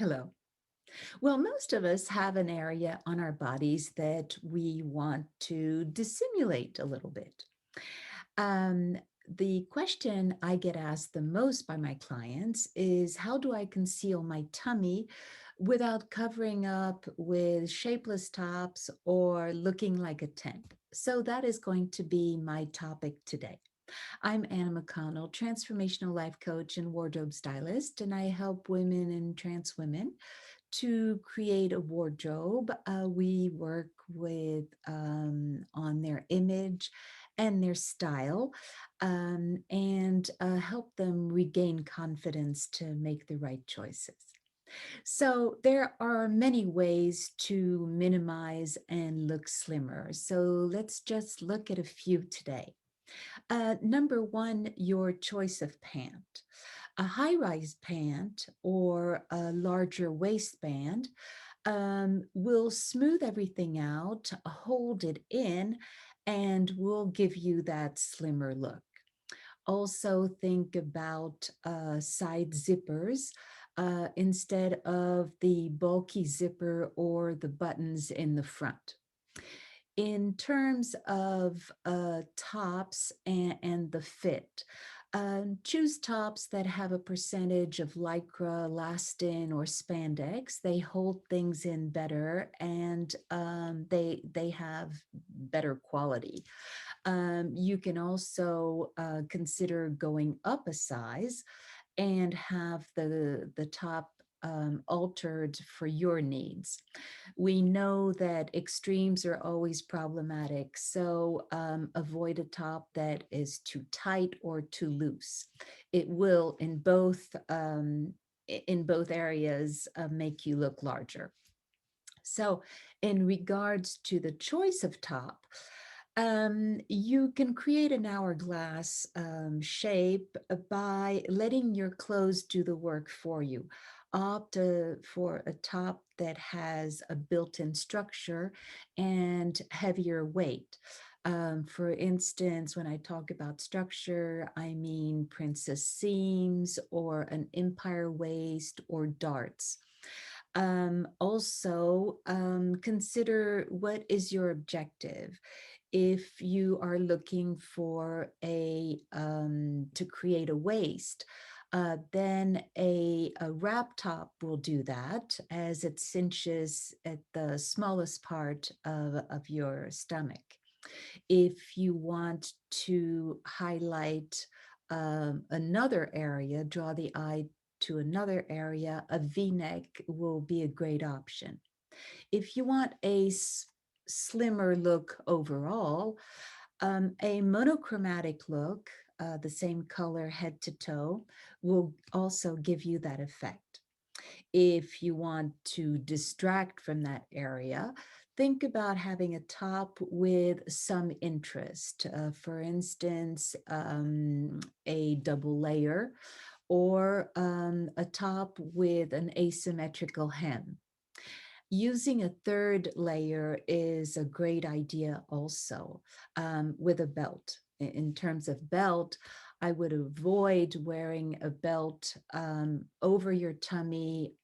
Hello. Well, most of us have an area on our bodies that we want to dissimulate a little bit. Um, the question I get asked the most by my clients is how do I conceal my tummy without covering up with shapeless tops or looking like a tent? So that is going to be my topic today. I'm Anna McConnell, transformational life coach and wardrobe stylist, and I help women and trans women to create a wardrobe. We work with on their image and their style, and help them regain confidence to make the right choices. So there are many ways to minimize and look slimmer. So let's just look at a few today. Number one, your choice of pant. A high rise pant or a larger waistband will smooth everything out, hold it in, and will give you that slimmer look. Also, think about side zippers instead of the bulky zipper or the buttons in the front. In terms of tops and the fit, choose tops that have a percentage of lycra, elastin, or spandex. They hold things in better, and they have better quality. You can also consider going up a size and have the top altered for your needs. We know that extremes are always problematic, so avoid a top that is too tight or too loose. It will, in both areas, make you look larger. So, in regards to the choice of top, you can create an hourglass shape by letting your clothes do the work for you. Opt for a top that has a built-in structure and heavier weight. For instance, when I talk about structure, I mean princess seams or an empire waist or darts. Also, consider what is your objective. If you are looking for to create a waist, then a wrap top will do that as it cinches at the smallest part of your stomach. If you want to highlight another area, draw the eye to another area, a V-neck will be a great option. If you want a slimmer look overall, a monochromatic look, the same color head to toe, will also give you that effect. If you want to distract from that area, think about having a top with some interest. For instance, a double layer or a top with an asymmetrical hem. Using a third layer is a great idea also, with a belt. In terms of belt, I would avoid wearing a belt over your tummy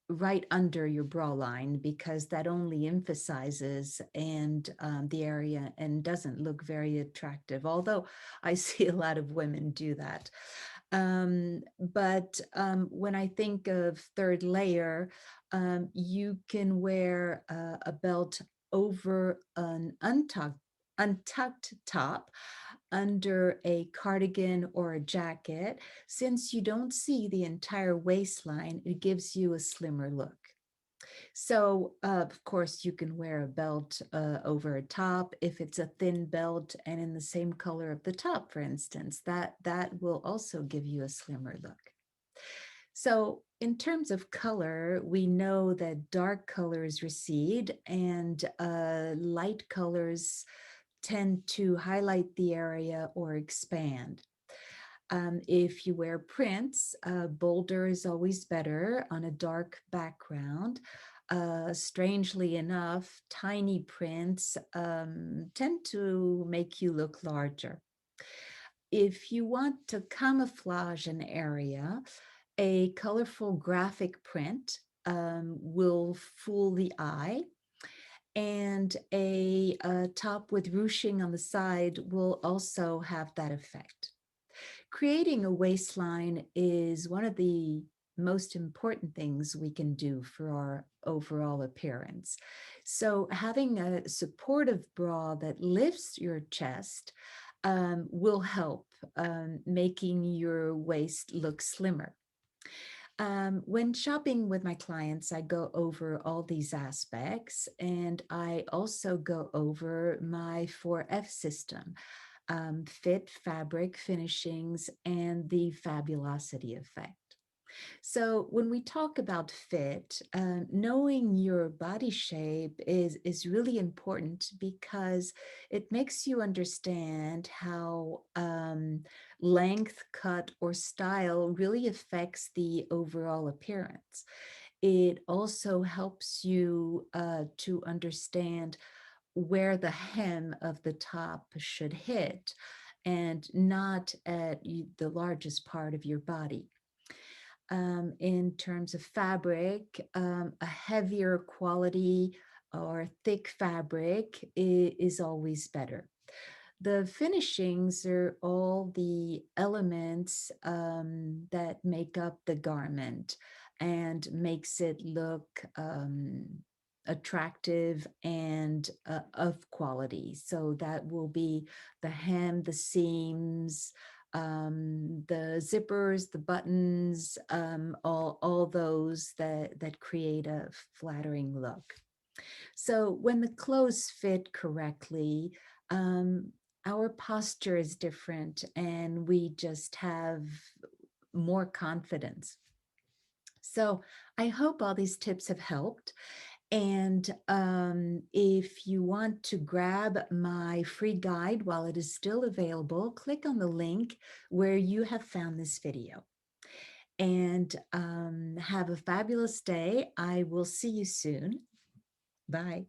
right under your bra line because that only emphasizes and the area and doesn't look very attractive, although I see a lot of women do that. But when I think of third layer, you can wear a belt over an untucked top under a cardigan or a jacket. Since you don't see the entire waistline, it gives you a slimmer look. So, of course, you can wear a belt over a top if it's a thin belt and in the same color of the top, for instance. That will also give you a slimmer look. So, in terms of color, we know that dark colors recede and light colors tend to highlight the area or expand. If you wear prints, bolder is always better on a dark background. Strangely enough, tiny prints tend to make you look larger. If you want to camouflage an area, a colorful graphic print will fool the eye, and a top with ruching on the side will also have that effect. Creating a waistline is one of the most important things we can do for our overall appearance. So, having a supportive bra that lifts your chest will help making your waist look slimmer. When shopping with my clients, I go over all these aspects, and I also go over my 4F system: fit, fabric, finishings, and the fabulosity effect. So when we talk about fit, knowing your body shape is really important because it makes you understand how length, cut, or style really affects the overall appearance. It also helps you to understand where the hem of the top should hit and not at the largest part of your body. In terms of fabric, a heavier quality or thick fabric is always better. The finishings are all the elements that make up the garment and makes it look attractive and of quality. So that will be the hem, the seams, the zippers, the buttons, all those that create a flattering look. So when the clothes fit correctly, um, our posture is different and we just have more confidence. So I hope all these tips have helped. And if you want to grab my free guide while it is still available, click on the link where you have found this video. And have a fabulous day. I will see you soon. Bye.